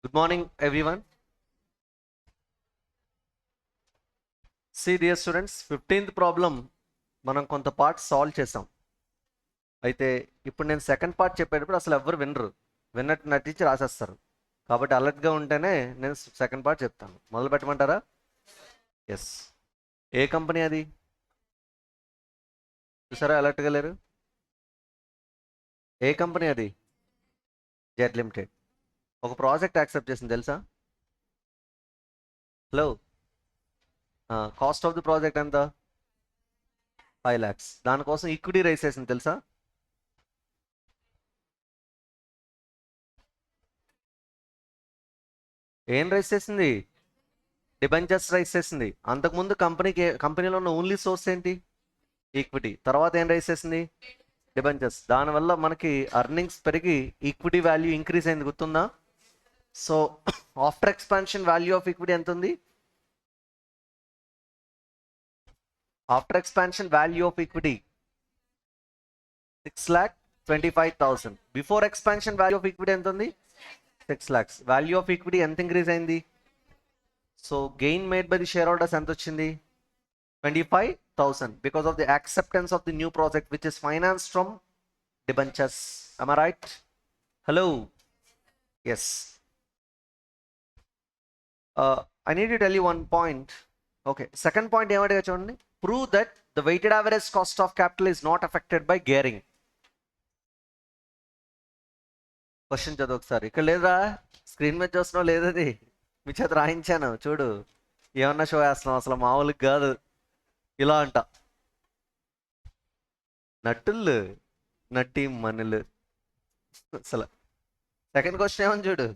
Good morning, everyone. See, dear students, 15th problem మనం కొంత part solve చేసాం. అయితే ఇప్పుడు నేను సెకండ్ పార్ట్ చెప్పేటప్పుడు అసలు ఎవ్వరు విన్నట్టు నటించి రాసేస్తారు. కాబట్టి అలర్ట్గా ఉంటేనే నేను సెకండ్ పార్ట్ చెప్తాను. మొదలు పెట్టమంటారా? ఎస్. ఏ కంపెనీ అది? చూసారా అలర్ట్గా లేరు? ఏ కంపెనీ అది? Z limited. ఒక ప్రాజెక్ట్ యాక్సెప్ట్ చేసింది తెలుసా? Hello, cost of the project ఎంత? 5 lakhs. దానికోసం ఈక్విటీ రైస్ చేసింది తెలుసా? ఏం రైస్ చేసింది? డిబెంచర్స్ రైస్ చేసింది. అంతకుముందు కంపెనీలో ఉన్న ఓన్లీ సోర్స్ ఏంటి? ఈక్విటీ. తర్వాత ఏం రైస్ చేసింది? డిబెంచర్స్. దానివల్ల మనకి అర్నింగ్స్ పెరిగి ఈక్విటీ వాల్యూ ఇంక్రీజ్ అయింది, గుర్తుందా? So after expansion value of equity ఎంత ఉంది? After expansion value of equity 6,25,000. Before expansion value of equity ఎంత ఉంది? 6 lakhs. వాల్యూ ఆఫ్ ఈక్విటీ ఎంత ఇంక్రీజ్ అయింది? So gain made by the share holders ఎంత వచ్చింది? 25,000 because of the acceptance of the new project which is financed from debentures. Am I right? Hello. Yes. I need to tell you one point. Okay. Second point ఏమంటే చూడండి. Prove that the weighted average cost of capital is not affected by gearing. Question చదువు ఒకసారి. ఇక్కడ లేదా? Screen మీద చూస్తున్నావు లేదది? మీ చేత రాయించాను చూడు. ఏమన్నా షో వేస్తున్నావు, అసలు మామూలుగా కాదు. ఇలా అంట నట్టుళ్ళు నట్టి మనులు అసలు. సెకండ్ క్వశ్చన్ ఏమని చూడు.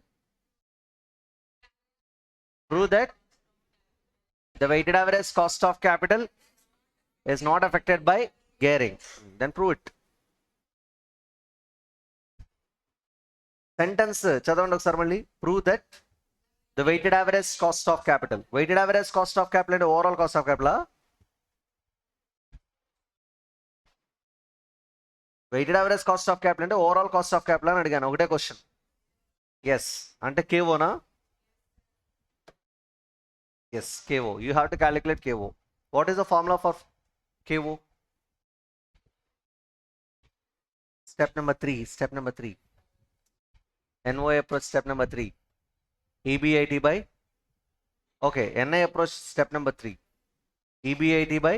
Prove that the weighted average cost of capital is not affected by gearing. Then prove it. Sentence చదవండి ఒకసారి మళ్ళీ. Prove that the weighted average cost of capital. Weighted average cost of capital అంటే overall cost of capital. Weighted average cost of capital అంటే overall cost of capital అని అడిగాను. ఒకటే question. Yes అంటే కేవోనా? Yes, KO. You have to calculate KO. What is the formula for KO? Step number 3. NOI approach, step number 3. EBIT by, okay, NI approach, step number 3. EBIT by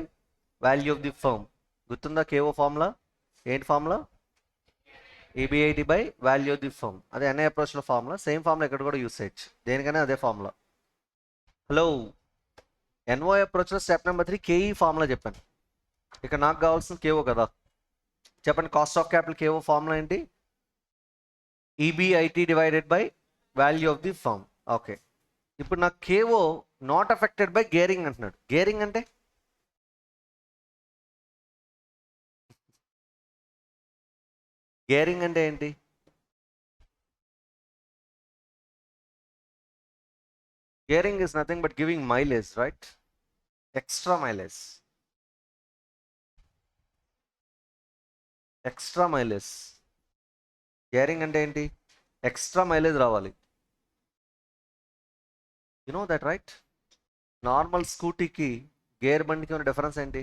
value of the firm. గుర్తుందా KO formula? ఏంటి formula? EBIT by value of the firm. అదే NI అప్రోచ్లో formula. Same formula ఇక్కడ కూడా use చేయొచ్చు, దేనికైనా అదే formula. Hello, NOI అప్రోచ్లో స్టెప్ నెంబర్ 3 కేఈ ఫార్ములా చెప్పాను. ఇక్కడ నాకు కావాల్సింది కేవో కదా. చెప్పండి, cost of capital KO formula ఏంటి? EBIT divided by value of the firm. Okay, ఇప్పుడు నాకు KO not affected by gearing అంటున్నాడు. గేరింగ్ అంటే గేరింగ్ అంటే ఏంటి? Gearing is nothing but giving mileage, right? Extra mileage. Extra mileage. Gearing అంటే ఏంటి? Extra mileage రావాలి. You know that, right? Normal స్కూటీకి గేర్ బండికి ఉన్న డిఫరెన్స్ ఏంటి?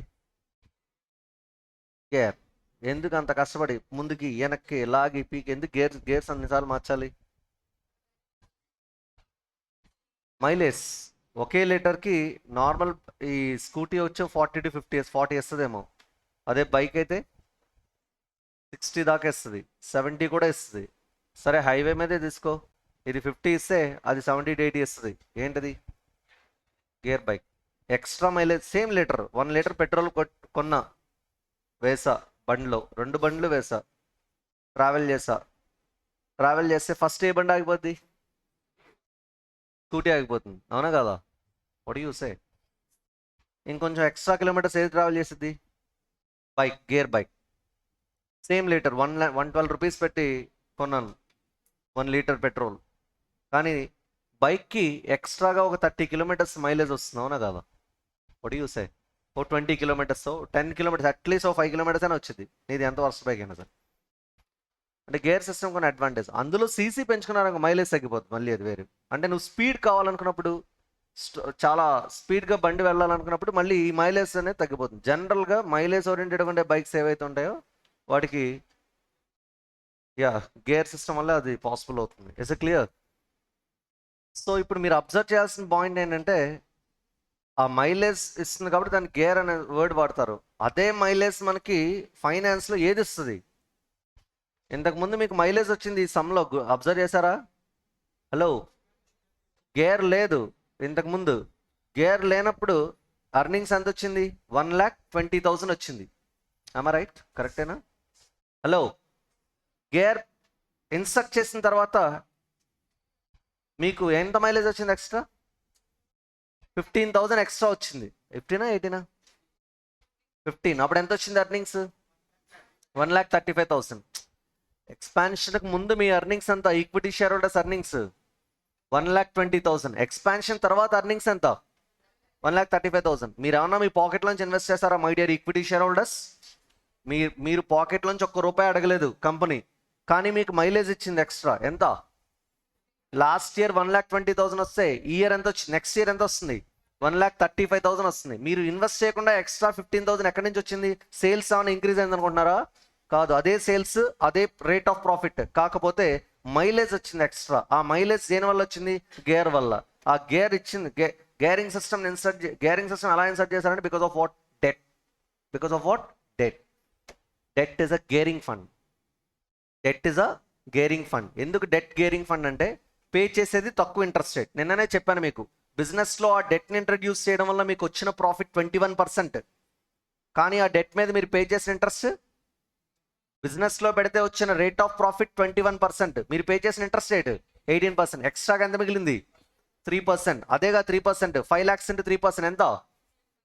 గేర్. ఎందుకు అంత కష్టపడి ముందుకి వెనక్కి లాగి పీకి ఎందుకు గేర్స్ అన్నిసార్లు మార్చాలి? మైలేజ్. ఒకే లీటర్కి నార్మల్ ఈ స్కూటీ వచ్చి 40 to 50 40 ఇస్తుందేమో. అదే బైక్ అయితే 60 దాకా ఇస్తుంది, 70 కూడా ఇస్తుంది. సరే, హైవే మీదే తీసుకో, ఇది 50 ఇస్తే అది 70 to 80 ఇస్తుంది. ఏంటది? Gear bike. Extra mileage. Same litre, 1 litre petrol కొన్నా, వేసా బండ్లో, 2 బండ్లు వేసా, ట్రావెల్ చేస్తే ఫస్ట్ ఏ బండి ఆగిపోద్ది? స్కూటీ ఆగిపోతుంది, అవునా కదా? What you say? ఇంకొంచెం ఎక్స్ట్రా కిలోమీటర్స్ ఏది ట్రావెల్ చేసిద్ది? Bike, gear bike. Same litre 112 rupees పెట్టి కొన్నాను 1 లీటర్ పెట్రోల్, కానీ బైక్కి ఎక్స్ట్రాగా ఒక 30 కిలోమీటర్స్ మైలేజ్ వస్తుంది, అవునా కదా? What you say? ఓ 20 కిలోమీటర్స్, 10 కిలోమీటర్స్, అట్లీస్ట్ ఓ 5 కిలోమీటర్స్ అయినా వచ్చింది. నీది ఎంత వర్స్ట్ బైక్ అయినా సార్. అంటే గేర్ సిస్టమ్ కొన్ని అడ్వాంటేజ్. అందులో సీసీ పెంచుకున్నారనుకో మైలేజ్ తగ్గిపోతుంది, మళ్ళీ అది వేరు. అంటే నువ్వు స్పీడ్ కావాలనుకున్నప్పుడు, చాలా స్పీడ్గా బండి వెళ్ళాలనుకున్నప్పుడు మళ్ళీ ఈ మైలేజ్ అనేది తగ్గిపోతుంది. జనరల్గా మైలేజ్ ఓరియంటెడ్గా ఉండే బైక్స్ ఏవైతే ఉంటాయో వాటికి గేర్ సిస్టమ్ వల్ల అది పాసిబుల్ అవుతుంది. Is it clear? సో ఇప్పుడు మీరు అబ్జర్వ్ చేయాల్సిన పాయింట్ ఏంటంటే, ఆ మైలేజ్ ఇస్తుంది కాబట్టి దాన్ని గేర్ అనే వర్డ్ వాడతారు. అదే మైలేజ్ మనకి ఫైనాన్స్లో ఏది ఇస్తుంది? ఇంతకుముందు మీకు మైలేజ్ వచ్చింది ఈ సమ్లో, అబ్జర్వ్ చేశారా? హలో, గేర్ లేదు ఇంతకుముందు. గేర్ లేనప్పుడు అర్నింగ్స్ ఎంత వచ్చింది? 1,20,000 వచ్చింది. ఆమా రైట్? కరెక్టేనా? హలో, గేర్ ఇన్సర్ట్ చేసిన తర్వాత మీకు ఎంత మైలేజ్ వచ్చింది? ఎక్స్ట్రా 15,000 ఎక్స్ట్రా వచ్చింది. 15 18 15. అప్పుడు ఎంత వచ్చింది అర్నింగ్స్? 1,35,000. ఎక్స్పాన్షన్కి ముందు మీ అర్నింగ్స్ ఎంత? Equity share holders earnings 1,20,000. Expansion తర్వాత అర్నింగ్స్ ఎంత? 1,35,000. మీరు ఏమన్నా మీ పాకెట్లోంచి ఇన్వెస్ట్ చేస్తారా my dear equity share holders? మీరు పాకెట్లోంచి ₹1 అడగలేదు కంపెనీ, కానీ మీకు మైలేజ్ ఇచ్చింది ఎక్స్ట్రా. ఎంత? లాస్ట్ ఇయర్ 1,20,000 వస్తే ఈ ఇయర్ ఎంత వచ్చింది? నెక్స్ట్ ఇయర్ ఎంత వస్తుంది? 1,35,000 వస్తుంది. మీరు ఇన్వెస్ట్ చేయకుండా ఎక్స్ట్రా 15,000 ఎక్కడి నుంచి వచ్చింది? సేల్స్ ఏమైనా ఇంక్రీజ్ అయింది అనుకుంటున్నారా? కాదు, అదే సేల్స్, అదే రేట్ ఆఫ్ ప్రాఫిట్, కాకపోతే మైలేజ్ వచ్చింది ఎక్స్ట్రా. ఆ మైలేజ్ దేని వల్ల వచ్చింది? గేర్ వల్ల. ఆ గేర్ ఇచ్చింది, గేరింగ్ సిస్టమ్ గేరింగ్ సిస్టమ్ ఎలా ఇన్సర్ట్ చేశారంటే because of what? Debt. Because of what? Debt. Debt is a gearing fund. Debt is a gearing fund. ఎందుకు డెట్ గేరింగ్ ఫండ్ అంటే పే చేసేది తక్కువ ఇంట్రెస్ట్ రేట్. నిన్ననే చెప్పాను మీకు, బిజినెస్లో ఆ డెట్ని ఇంట్రడ్యూస్ చేయడం వల్ల మీకు వచ్చిన ప్రాఫిట్ 21%. కానీ ఆ డెట్ మీద మీరు పే చేసిన ఇంట్రెస్ట్, బిజినెస్లో పెడితే వచ్చిన రేట్ ఆఫ్ ప్రాఫిట్ 21%, మీరు పే చేసిన ఇంట్రెస్ట్ రేట్ 18%. ఎక్స్ట్రాగా ఎంత మిగిలింది? 3%. అదేగా 3%, 5 lakhs into 3% ఎంత?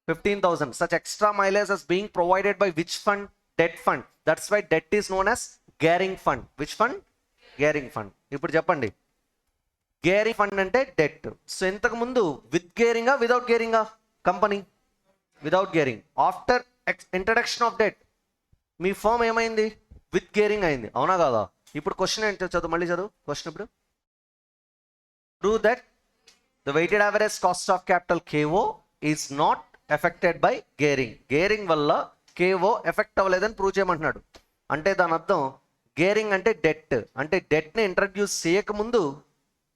15,000. Such extra mileage is being provided by which fund? Debt fund. That's why debt is known as gearing fund. Which fund? Gearing fund. ఇప్పుడు చెప్పండి, gearing fund అంటే డెట్. సో ఇంతకు ముందు విత్ గేరింగా వితౌట్ గేరింగా? Company without gearing. After introduction of debt మీ firm ఏమైంది? With gearing అయింది. అవునా కాదా? ఇప్పుడు క్వశ్చన్ ఏంటో చదువు, మళ్ళీ చదువు క్వశ్చన్. ఇప్పుడు prove that the weighted average cost of capital KO is not affected by gearing. Gearing వల్ల KO ఎఫెక్ట్ అవ్వలేదని ప్రూవ్ చేయమంటున్నాడు. అంటే దాని అర్థం గేరింగ్ అంటే డెట్. అంటే డెట్ని ఇంట్రడ్యూస్ చేయకముందు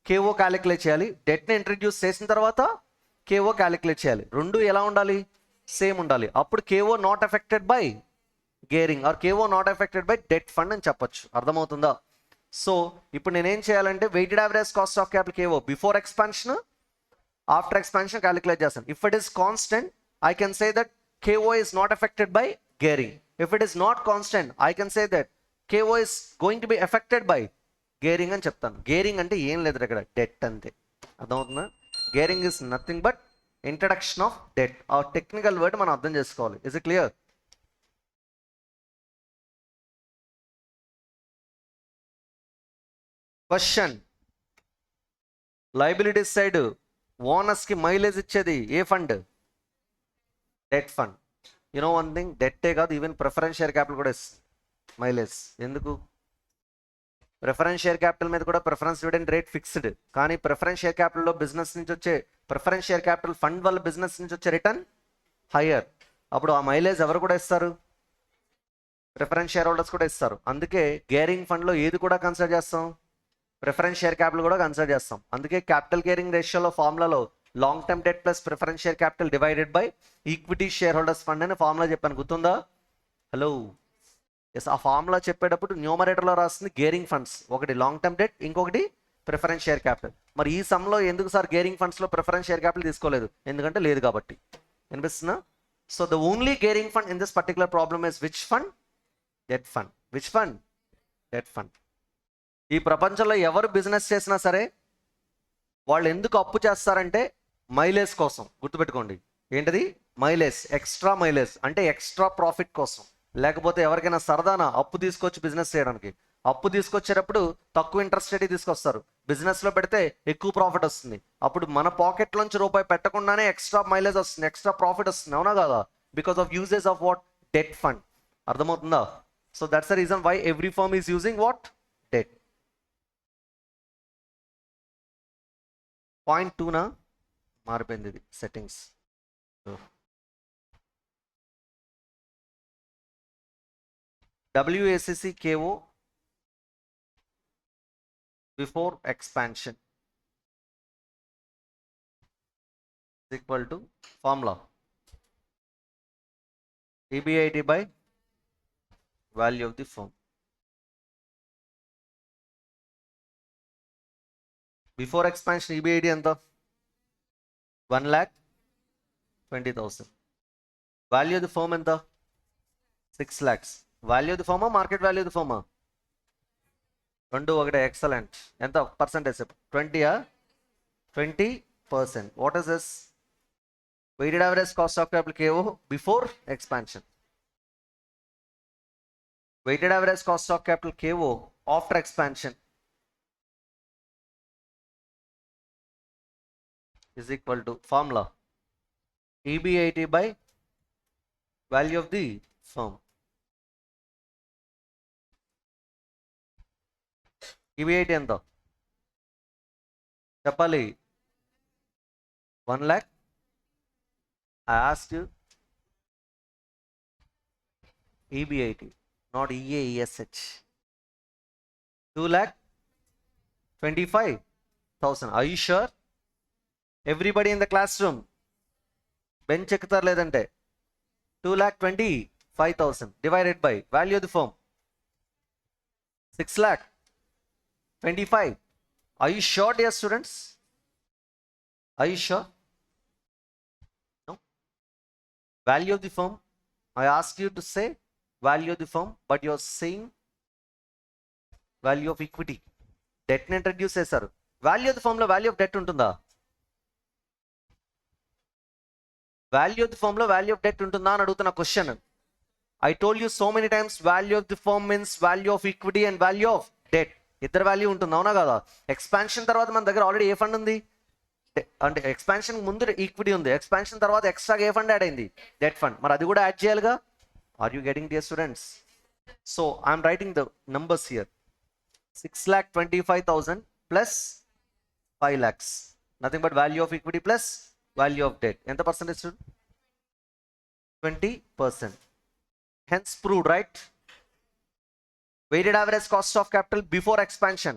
KO క్యాలిక్యులేట్ చేయాలి, డెట్ని ఇంట్రడ్యూస్ చేసిన తర్వాత KO క్యాలిక్యులేట్ చేయాలి. రెండు ఎలా ఉండాలి? సేమ్ ఉండాలి. అప్పుడు KO not affected by gearing or KO not affected by debt fund అని చెప్పొచ్చు. అర్థమవుతుందా? సో ఇప్పుడు నేనేం చేయాలంటే weighted average cost of capital KO before expansion, after expansion calculate చేస్తాను. If it is constant I can say that KO is not affected by gearing. If it is not constant, I can say that KO is going to be affected by gearing అని చెప్తాను. Gearing అంటే ఏం లేదు ఇక్కడ, debt అంతే. అర్థమవుతుందా? Gearing is nothing but introduction of debt. ఆ technical word మనం అర్థం చేసుకోవాలి. Is it clear? Question, liabilities side ఓనర్స్కి మైలేజ్ ఇచ్చేది ఏ fund? Debt fund. You know one thing, డెట్టే కాదు, ఈవెన్ ప్రిఫరెన్స్ షేర్ క్యాపిటల్ కూడా ఇస్తుంది మైలేజ్. ఎందుకు? ప్రిఫరెన్స్ షేర్ క్యాపిటల్ మీద కూడా ప్రిఫరెన్స్ డివిడెండ్ రేట్ ఫిక్స్డ్, కానీ ప్రిఫరెన్స్ షేర్ క్యాపిటల్లో బిజినెస్ నుంచి వచ్చే, ప్రిఫరెన్స్ షేర్ క్యాపిటల్ ఫండ్ వల్ల బిజినెస్ నుంచి వచ్చే రిటర్న్ హయ్యర్. అప్పుడు ఆ మైలేజ్ ఎవరు కూడా ఇస్తారు? ప్రిఫరెన్స్ షేర్ హోల్డర్స్ కూడా ఇస్తారు. అందుకే గేరింగ్ ఫండ్లో ఏది కూడా కన్సిడర్ చేస్తాం? ప్రిఫరెన్స్ షేర్ క్యాపిటల్ కూడా కన్సిడర్ చేస్తాం. అందుకే క్యాపిటల్ గేరింగ్ రేషియోలో ఫార్ములాలో long term debt plus preference share capital divided by equity share holders fund అని ఫార్ములా చెప్పాను, గుర్తుందా? Hello, yes. ఆ ఫార్ములా చెప్పేటప్పుడు న్యూమరేటర్లో రాస్తుంది గేరింగ్ ఫండ్స్, ఒకటి లాంగ్ టర్మ్ డెట్, ఇంకొకటి ప్రిఫరెన్స్ షేర్ క్యాపిటల్. మరి ఈ సమ్లో ఎందుకు సార్ గేరింగ్ ఫండ్స్లో ప్రిఫరెన్స్ షేర్ క్యాపిటల్ తీసుకోలేదు? ఎందుకంటే లేదు కాబట్టి. వినిపిస్తుందా? So the only gearing fund in this particular problem is which fund? Debt fund. Which fund? Debt fund. ఈ ప్రపంచంలో ఎవరు బిజినెస్ చేసినా సరే వాళ్ళు ఎందుకు అప్పు చేస్తారంటే మైలేజ్ కోసం. గుర్తుపెట్టుకోండి, ఏంటది? మైలేజ్. ఎక్స్ట్రా మైలేజ్ అంటే ఎక్స్ట్రా ప్రాఫిట్ కోసం. లేకపోతే ఎవరికైనా సరదానా అప్పు తీసుకొచ్చి బిజినెస్ చేయడానికి. అప్పు తీసుకొచ్చేటప్పుడు తక్కువ ఇంట్రెస్ట్ రేట్ తీసుకొస్తారు, బిజినెస్లో పెడితే ఎక్కువ ప్రాఫిట్ వస్తుంది. అప్పుడు మన పాకెట్లోంచి రూపాయి పెట్టకుండానే ఎక్స్ట్రా మైలేజ్ వస్తుంది, ఎక్స్ట్రా ప్రాఫిట్ వస్తుంది. అవునా కాదా? Because of uses of what? Debt fund. అర్థమవుతుందా? So that's the reason why every firm is using what? 0.2 మారిపోయింది ఇది settings. WACC KO before expansion is equal to formula EBIT by value of the firm. Before expansion EBIT ఎంత? 1,20,000. Value of the firm ఎంత? 6 lakhs. Value of the firm market value of the firm? రెండు ఒకటే. Excellent. ఎంత percentage? 20%. What is this? Weighted average cost of capital KO before expansion. Weighted average cost of capital KO after expansion is equal to formula EBIT by value of the firm. EBIT ఎంత చెప్పాలి? 1 lakh. I asked you EBIT, not EAESH. 2,25,000. Are you sure? Everybody in the classroom bench ఎక్కుతారు లేదంటే? 2,25,000 divided by value of the firm 6,25,000. Are you sure, dear students? Are you sure? No. Value of the firm, I asked you to say value of the firm, but you are saying value of equity. Debt ని introduce చేశారు. Value of the firm లో value of debt ఉంటుందా? Value of the firm లో value of debt ఉంటుందా అని అడుగుతున్న question. I told you so many times value of the firm means value of equity and value of debt. ఇద్దరు value ఉంటుంది, అవునా కదా? ఎక్స్పాన్షన్ తర్వాత మన దగ్గర ఆల్రెడీ ఏ ఫండ్ ఉంది? అంటే ఎక్స్పాన్షన్ ముందు ఈక్విటీ ఉంది, ఎక్స్పాన్షన్ తర్వాత ఎక్స్ట్రాగా ఏ ఫండ్ యాడ్ అయింది? Debt fund. మరి అది కూడా యాడ్ చేయాలిగా. Are you getting, dear students? So I'm writing the numbers here. 6,25,000 plus 5 lakhs. Nothing but value of equity plus value of debt. ఎంత percentage? 20%. Hence proved, right? Weighted average cost of capital before expansion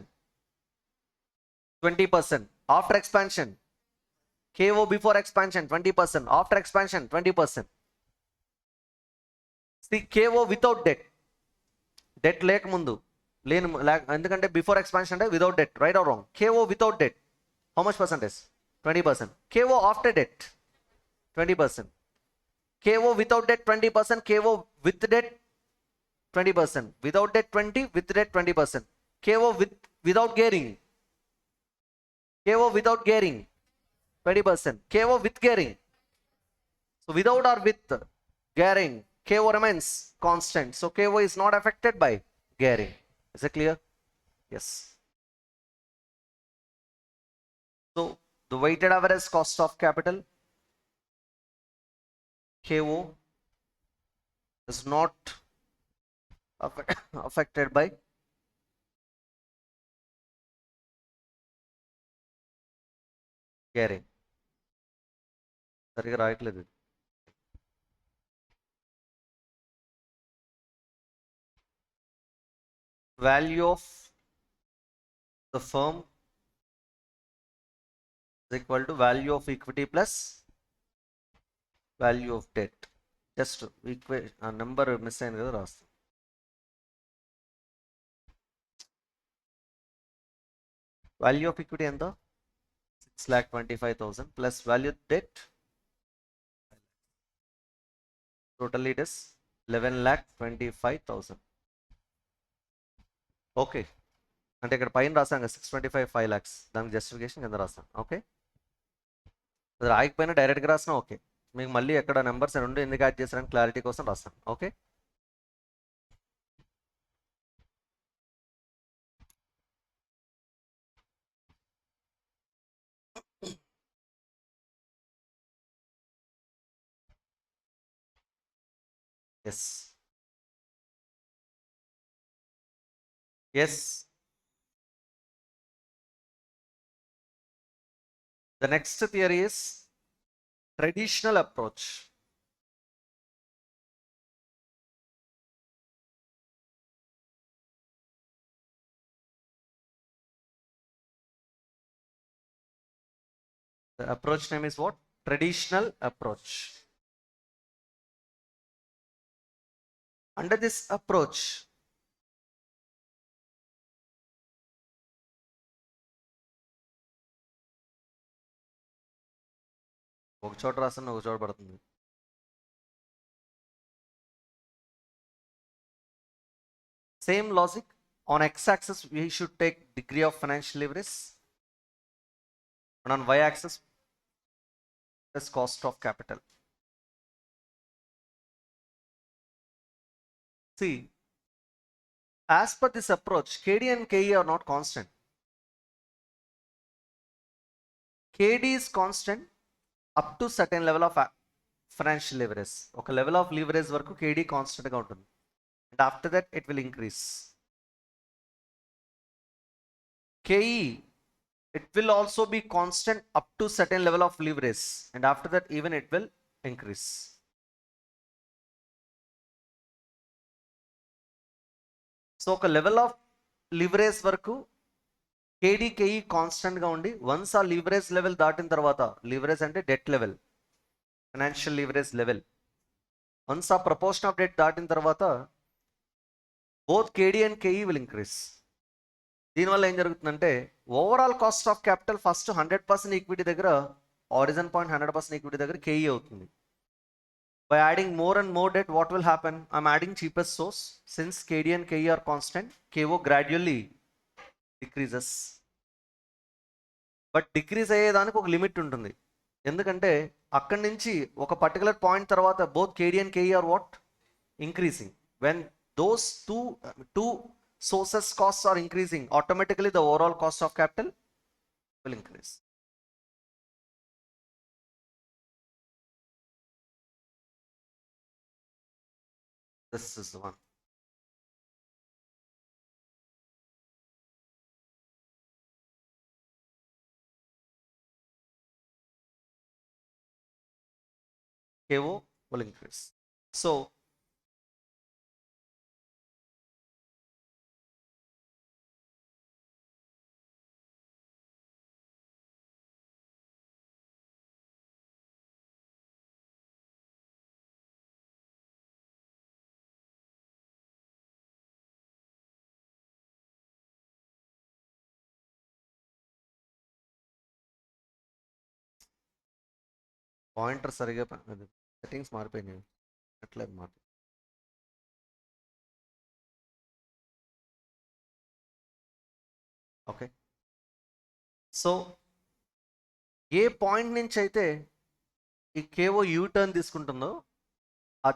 20%. After expansion KO before expansion 20%. After expansion 20%. See KO without debt. Debt లేక ముందు లేను, ఎందుకంటే before expansion అంటే without debt, right are wrong? KO without debt how much percentage? 20%. KO after debt 20%. KO without debt 20%. KO with debt 20%. Without debt 20, with debt 20%. KO without gearing. KO without gearing 20%. KO with gearing. So without or with gearing KO remains constant. So KO is not affected by gearing. Is it clear? Yes. So the weighted average cost of capital KO is not affected by gearing. సరిగా రాయట్లేదు. Value of the firm is equal to value of equity plus value of debt. Just number miss అయింది కదా, రాస్తాం. Value of equity ఎంత? 6,25,000 plus value of debt totally it is 11,25,000. Okay, అంటే ఇక్కడ పైన రాసాం కదా 625 5 lakhs, దానికి జస్టిఫికేషన్ కింద రాస్తాం. ఓకే, అది రాయకపోయినా డైరెక్ట్గా రాసినా ఓకే. మీకు మళ్ళీ ఎక్కడ నెంబర్స్ రెండు ఎందుకు యాడ్ చేశారని క్లారిటీ కోసం రాస్తాం. Okay, yes yes The next theory is traditional approach. The approach name is what? Traditional approach. Under this approach, ఒక చోట రాసిన ఒక చోట పడుతుంది. Same logic. On x-axis we should take degree of financial leverage, and on y-axis is cost of capital. See, as per this approach, KD and KE are not constant. KD is constant up to certain level of financial leverage. ఒక level of leverage వరకు KD constant గా ఉంటుంది, and after that it will increase. KE, it will also be constant up to certain level of leverage, and after that even it will increase. So ఒక level of leverage వరకు KD KE constant గా ఉండి, once ఆ leverage level దాటిన తర్వాత, leverage అంటే debt level, financial leverage level, once ఆ proportion of debt దాటిన తర్వాత both KD and KE will increase. దీనివల్ల ఏం జరుగుతుందంటే overall cost of capital first 100% equity దగ్గర, ఆరిజిన్ పాయింట్ 100% ఈక్విటీ దగ్గర KE అవుతుంది. By adding more and more debt, what will happen? I'm adding cheapest source. Since KD and KE are constant, KO gradually decreases. But decrease అయ్యేదానికి ఒక limit ఉంటుంది. ఎందుకంటే అక్కడి నుంచి ఒక పర్టికులర్ పాయింట్ తర్వాత both KD and KE are what? Increasing. When those two sources costs are increasing, automatically the overall cost of capital will increase. This is the one. KO will increase. So pointer సరిగా settings మారిపోయినాయి, అట్లా మాట. Okay, so ఏ point నుంచి అయితే ఈ KO you turn తీసుకుంటుందో,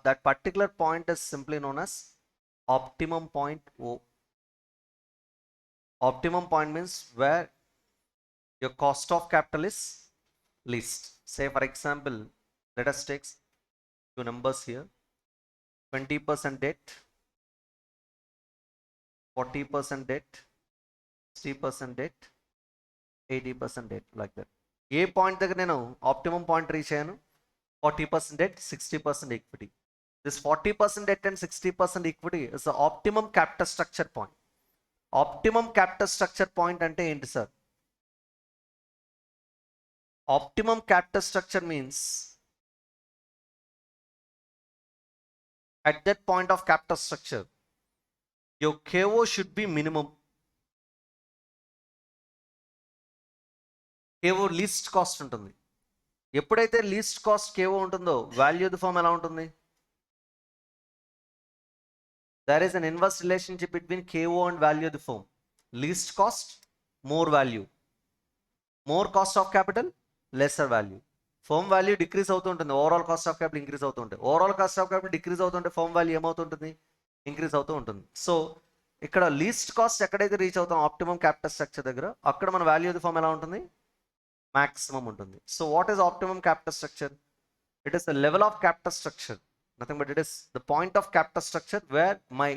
that particular point is simply known as optimum point O. Optimum point means where your cost of capital is least. Say for example, let us take two numbers here: 20% debt, 40% debt, 60% debt, 80% debt, like that. A point దగ్గర నేను optimum point reach అయ్యాను? 40% debt, 60% equity. This 40% debt and 60% equity is the optimum capital structure point. Optimum capital structure point అంటే ఏంటి sir? Optimum capital structure means at that point of capital structure, your KO should be minimum. KO least cost ఉంటుంది. ఎప్పుడైతే least cost KO ఉంటుందో, value of the firm ఎలా ఉంటుంది? There is an inverse relationship between KO and value of the firm. Least cost, more value. More cost of capital, lesser value. Firm value decrease అవుతూ ఉంటుంది, overall cost of capital increase అవుతూ ఉంటుంది. Overall cost of capital decrease అవుతుంటే firm value ఏమవుతుంటుంది? Increase అవుతూ ఉంటుంది. So ఇక్కడ least cost ఎక్కడైతే రీచ్ అవుతాం ఆప్టిమం క్యాపిటల్ స్ట్రక్చర్ దగ్గర, అక్కడ మన వాల్యూ ఆఫ్ ది ఫర్మ్ ఎలా ఉంటుంది? మాక్సిమం ఉంటుంది. So what is optimum capital structure? It is the level of capital structure. Nothing but it is the point of capital structure where my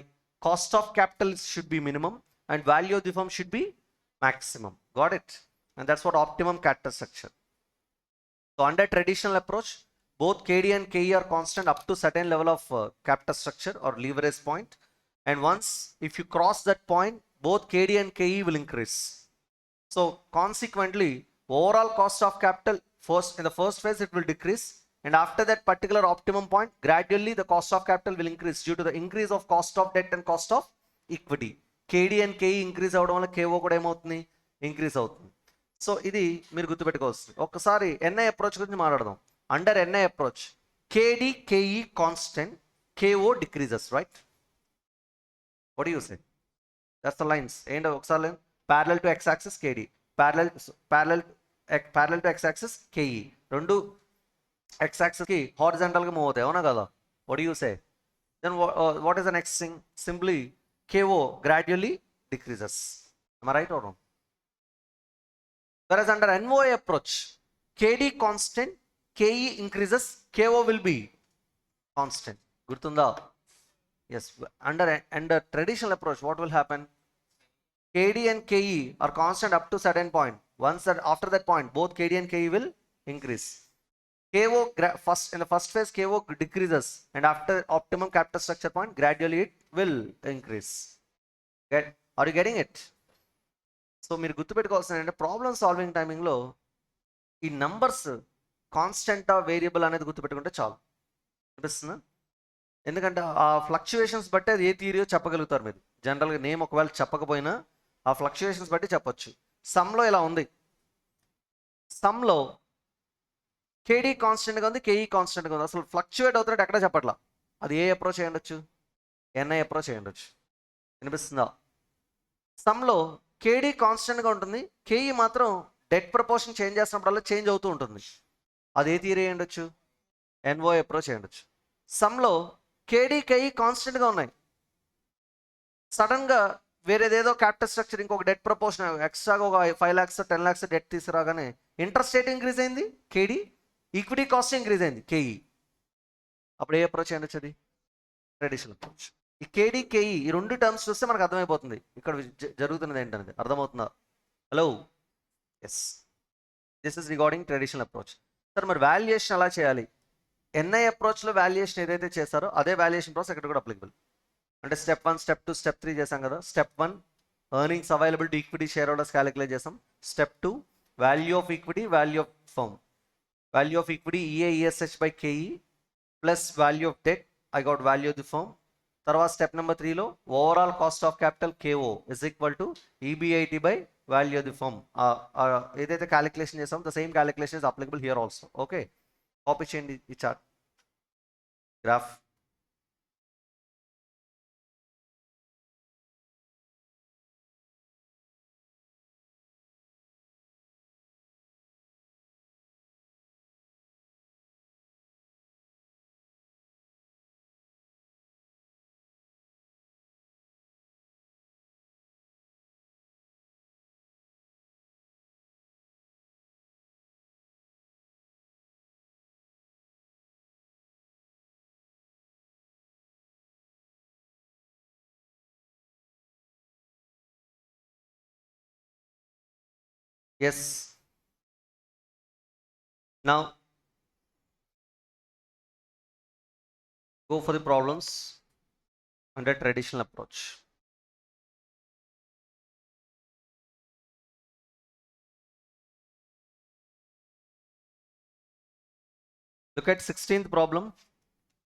cost of capital should be minimum and value of the firm should be maximum. Got it? And that's what optimum capital structure. So under traditional approach, both KD and KE are constant up to certain level of capital structure or leverage point. And once if you cross that point, both KD and KE will increase. So consequently, overall cost of capital in the first phase it will decrease, and after that particular optimum point, gradually the cost of capital will increase due to the increase of cost of debt and cost of equity. KD and KE increase అవడం వల్ల KO కూడా ఏమవుతుంది, increase అవుతుంది. So ఇది మీరు గుర్తుపెట్టుకోవచ్చు. ఒక్కసారి NI approach గురించి మాట్లాడదాం. Under NI approach KD KE constant, KO decreases, right? What you say? That's the lines. ఏంటో ఒకసారి parallel to x-axis KD, parallel to x-axis KE, రెండు x-axis కి horizontal గా మూవ్ అవుతాయి, అవునా కదా? What do you say? Then what is the next thing? Simply KO gradually decreases. Am I right or wrong? Whereas under NOA approach, KD constant, KE increases, KO will be constant. Gurtunda? Yes. Under traditional approach, what will happen? KD and KE are constant up to certain point. After that point, both KD and KE will increase. KO in the first phase, KO decreases, and after optimum capital structure point, gradually it will increase. Are you getting it? So మీరు గుర్తుపెట్టుకోవాల్సిన అంటే problem solving టైమింగ్లో ఈ numbers కాన్స్టెంటా variable అనేది గుర్తుపెట్టుకుంటే చాలు. అనిపిస్తుందా? ఎందుకంటే ఆ ఫ్లక్చుయేషన్స్ బట్టి అది ఏ థియరీయో చెప్పగలుగుతారు మీరు. జనరల్గా నేమ్ ఒకవేళ చెప్పకపోయినా ఆ ఫ్లక్చుయేషన్స్ బట్టి చెప్పొచ్చు. సమ్లో ఇలా ఉంది. సమ్లో KD కాన్స్టెంట్గా ఉంది, KE కాన్స్టెంట్గా ఉంది. అసలు ఫ్లక్చుయేట్ అవుతున్నట్టు ఎక్కడ చెప్పట్లా. అది ఏ అప్రోచ్ అయ్యి ఉండొచ్చు? NI అప్రోచ్ అయ్యి ఉండొచ్చు. వినిపిస్తుందా? సమ్లో KD కాన్స్టెంట్గా ఉంటుంది, KE మాత్రం డెట్ ప్రపోర్షన్ చేంజ్ చేస్తున్నప్పుడల్లా చేంజ్ అవుతూ ఉంటుంది. అది ఏ థియరీ అయ్యి ఉండొచ్చు? NOA అప్రోచ్ అయ్యి ఉండొచ్చు. సమ్లో KD KE కాన్స్టెంట్గా ఉన్నాయి, సడన్గా వేరేదేదో క్యాపిటల్ స్ట్రక్చర్ ఇంకొక డెట్ ప్రపోర్షన్ ఎక్స్ట్రాగా ఒక 5 lakhs 10 lakhs డెట్ తీసుకురాగానే ఇంట్రెస్ట్ రేట్ ఇంక్రీజ్ అయింది KD, ఈక్విటీ కాస్ట్ ఇంక్రీజ్ అయింది KE. అప్పుడు ఏ అప్రోచ్ అయ్యి ఉండొచ్చు? అది ట్రెడిషనల్ అప్రోచ్. ఈ KD KE ఈ రెండు టర్మ్స్ చూస్తే మనకు అర్థమైపోతుంది ఇక్కడ జరుగుతున్నది ఏంటనేది. అర్థమవుతుందా? Hello, yes, this is regarding traditional approach. Sir మరి వాల్యుయేషన్ ఎలా చేయాలి? NI అప్రోచ్లో వాల్యుయేషన్ ఏదైతే చేస్తారో అదే వాల్యుయేషన్ ప్రాసెస్ ఇక్కడ కూడా అప్లికబుల్. అంటే స్టెప్ 1, స్టెప్ 2, స్టెప్ 3 చేసాం కదా. Step 1 earnings available to equity share holders calculate చేసాం. Step 2 value of equity, value of firm. Value of equity EA/ESH by KE plus value of debt, I got value of the firm. తర్వాత step number 3లో overall cost of capital KO is equal to EBIT by value of the firm. ఏదైతే calculation చేసాం the same calculation is applicable here also. Okay, copy చేయండి ఈ chart graph. Yes. Now go for the problems under traditional approach. Look at 16th problem.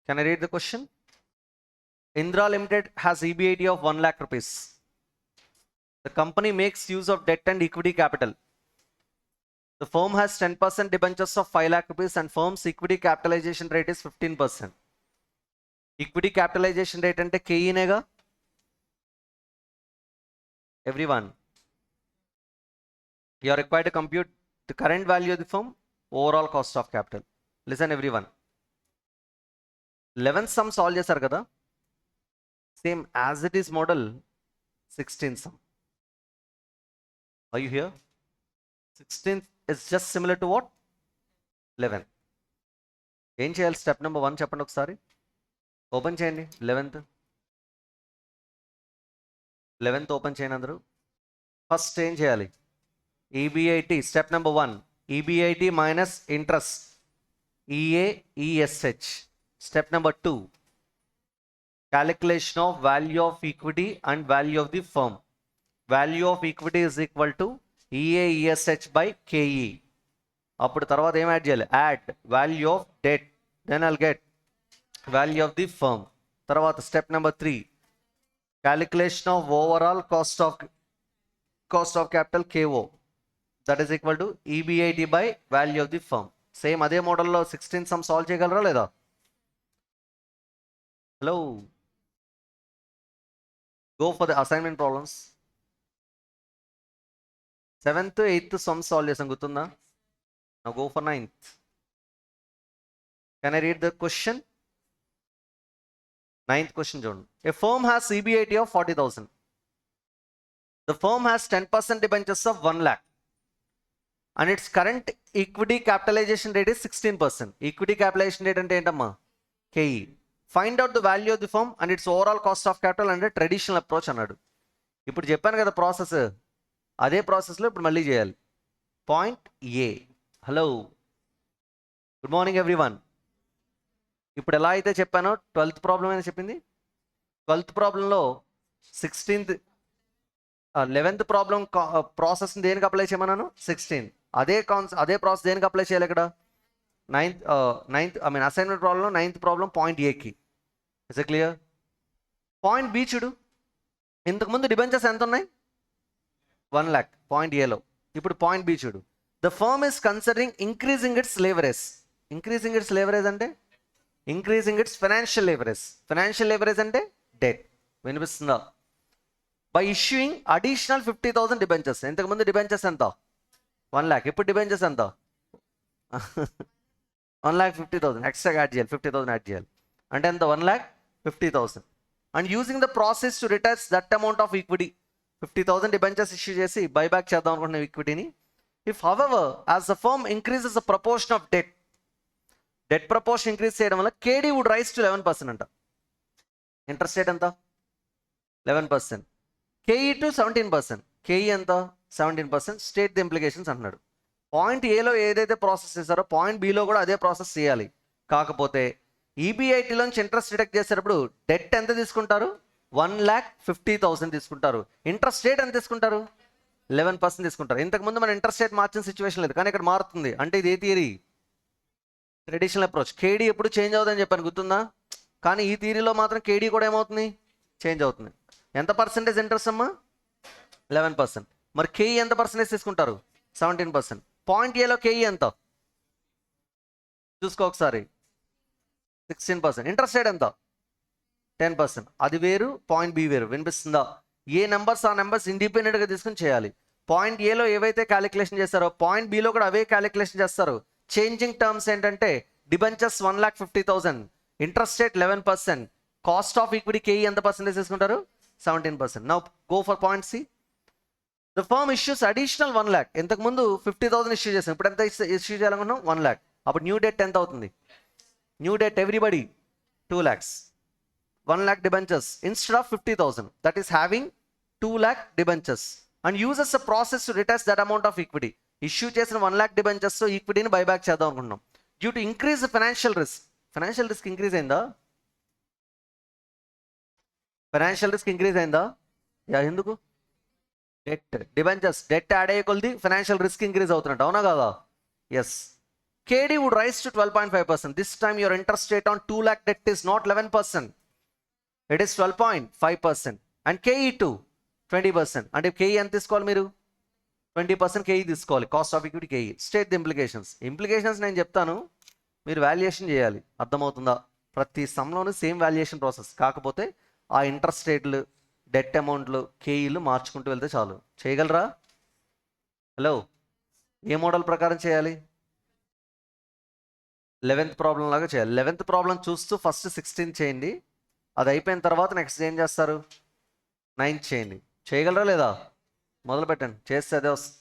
Can I read the question? Indra Limited has EBIT of 1 lakh rupees. The company makes use of debt and equity capital. The firm has 10% debentures of 5 lakh rupees and firm's equity capitalization rate is 15%. Equity capitalization rate ante KE nega? Everyone, you are required to compute the current value of the firm, overall cost of capital. Listen everyone, 11th sum solve చేశారు కదా, same as it is model 16th sum. Are you here? 16th is just similar to what? 11. ఏం చేయాలి? Step number 1 చెప్పండి ఒకసారి. Open చేయండి 11th open చేయండి అందరూ. First ఏం చేయాలి? EBIT step number 1 EBIT minus interest, EA/ESH. Step number 2, calculation of value of equity and value of the firm. Value of equity is equal to EA/ESH by KE. అప్పుడు తర్వాత ఏం add చేయాలి? Add value of debt, then I'll get value of the firm. తర్వాత step number 3, calculation of overall cost of capital KO, that is equal to EBIT by value of the firm. Same అదే మోడల్లో 16 some solve చేయగలరా లేదా? Hello, go for the assignment problems. 7th 8th some solve చేసాం, గుర్తుందా? Now go for 9th. Can I read the question? 9th question, John. A firm has EBIT of 40,000. The firm has 10% debentures of 1 lakh. And its current equity capitalization rate is 16%. Equity capitalization rate ante entamma? KE. Find out the value of the firm and its overall cost of capital under traditional approach అన్నాడు. ఇప్పుడు చెప్పాను కదా process, అదే ప్రాసెస్లో ఇప్పుడు మళ్ళీ చేయాలి. Point A. Hello, good morning everyone. ఇప్పుడు ఎలా అయితే చెప్పానో 12th ప్రాబ్లం అని చెప్పింది. 12th ప్రాబ్లంలో 11th ప్రాబ్లం ప్రాసెస్ని దేనికి అప్లై చేయమన్నాను? 16. అదే ప్రాసెస్ దేనికి అప్లై చేయాలి ఇక్కడ? 9th అసైన్మెంట్ ప్రాబ్లంలో 9th ప్రాబ్లం పాయింట్ ఏకి. Is it clear? Point B చూడు, ఇంతకుముందు డిబెంచర్స్ ఎంత ఉన్నాయి? 1 lakh పాయింట్ ఏలో. ఇప్పుడు పాయింట్ బి చూడు, the firm is considering increasing its leverage. Increasing its leverage అంటే increasing its financial leverage. Financial leverage అంటే debt. వినిపిస్తుందా? By issuing additional 50,000 debentures. ఇంతకుముందు డిబెంచర్స్ ఎంత? 1 lakh. ఇప్పుడు డిబెంచర్స్ ఎంత? 1,50,000. ఎక్స్ట్రా యాడ్ చేయాలి, 50,000 యాడ్ చేయాలి. అంటే ఎంత? 1,50,000. And using the process to retires that amount of equity. 50,000 debentures issue చేసి బైబ్యాక్ చేద్దాం అనుకుంటున్న ఈక్విటీని. If however, as the firm increases the proportion of debt proportion increase చేయడం వల్ల KD would rise to 11% అంట. ఇంట్రెస్ట్ రేట్ ఎంత? 11%. KE to 17%. KE ఎంత? 17%. State the implications అంటున్నాడు. పాయింట్ ఏలో ఏదైతే ప్రాసెస్ చేశారో పాయింట్ బిలో కూడా అదే ప్రాసెస్ చేయాలి. కాకపోతే ఈబీఐటీలోంచి ఇంట్రెస్ట్ డిడక్ట్ చేసేటప్పుడు డెట్ ఎంత తీసుకుంటారు? 1,50,000 తీసుకుంటారు. ఇంట్రెస్ట్ రేట్ ఎంత తీసుకుంటారు? 11% తీసుకుంటారు. ఇంతకుముందు మన ఇంట్రెస్ట్ రేట్ మార్చిన సిచ్యువేషన్ లేదు, కానీ ఇక్కడ మారుతుంది. అంటే ఇది ఏ థియరీ? Traditional approach. కేడీ ఎప్పుడు చేంజ్ అవుతుందని చెప్పాను, గుర్తుందా? కానీ ఈ థియరీలో మాత్రం కేడీ కూడా ఏమవుతుంది? చేంజ్ అవుతుంది. ఎంత పర్సెంటేజ్ ఇంట్రెస్ట్ అమ్మా? 11%. మరి కేఈ ఎంత పర్సెంటేజ్ తీసుకుంటారు? 17%. పాయింట్ ఏలో కేఈ ఎంత చూసుకో ఒకసారి, 16%. ఇంట్రెస్ట్ రేట్ ఎంత? 10%. అది వేరు, పాయింట్ బి వేరు. వినిపిస్తుందా? ఏ నెంబర్స్ ఆ నెంబర్స్ ఇండిపెండెంట్గా తీసుకుని చేయాలి. పాయింట్ ఏలో ఏవైతే క్యాలిక్యులేషన్ చేస్తారో పాయింట్ బిలో కూడా అవే క్యాలిక్యులేషన్ చేస్తారు. చేంజింగ్ టర్మ్స్ ఏంటంటే debentures 1,50,000, interest rate 11%, cost of equity KE ఎంత పర్సెంటేజ్ తీసుకుంటారు? 17%. Now go for point C. The firm issues additional 1 lakh. ఇంతకుముందు 50,000 ఇష్యూ చేసాం, ఇప్పుడు ఎంత ఇష్యూ చేయాలనుకున్నాం? 1 lakh. అప్పుడు న్యూ డెట్ ఎంత అవుతుంది? New debt everybody 2 lakhs. 1 lakh debentures instead of 50,000. That is having 2 lakh debentures and uses a process to retest that amount of equity. Issue చేసిన 1 lakh debentures so ఈక్విటీని buyback చేద్దాం అనుకుంటున్నాం. Due to increase financial risk. Financial risk increase అయిందా? Financial risk increase అయిందా? ఎందుకు? Debt debentures debt add అయ్యే కొద్ది financial risk increase అవుతున్నట్టు, అవునా కాదా? Yes. KD would rise to 12.5%. This time your interest rate on 2 lakh debt is not 11%. It is 12.5%. And KE to 20%. అంటే KE ఎంత తీసుకోవాలి మీరు? 20% KE తీసుకోవాలి. Cost of equity KE. State the implications నేను చెప్తాను, మీరు వాల్యుయేషన్ చేయాలి. అర్థమవుతుందా? ప్రతి సమ్లోనూ సేమ్ వాల్యుయేషన్ ప్రాసెస్, కాకపోతే ఆ ఇంట్రెస్ట్ రేట్లు, డెట్ అమౌంట్లు, కేఈలు మార్చుకుంటూ వెళ్తే చాలు. చేయగలరా? హలో, ఏ మోడల్ ప్రకారం చేయాలి? 11th ప్రాబ్లం లాగా చేయాలి. 11th ప్రాబ్లం చూస్తూ ఫస్ట్ 16 చేయండి. అది అయిపోయిన తర్వాత నెక్స్ట్ ఏం చేస్తారు? 9 చేయండి. చేయగలరా లేదా? మొదలు పెట్టండి. చేస్తే అదే వస్తుంది.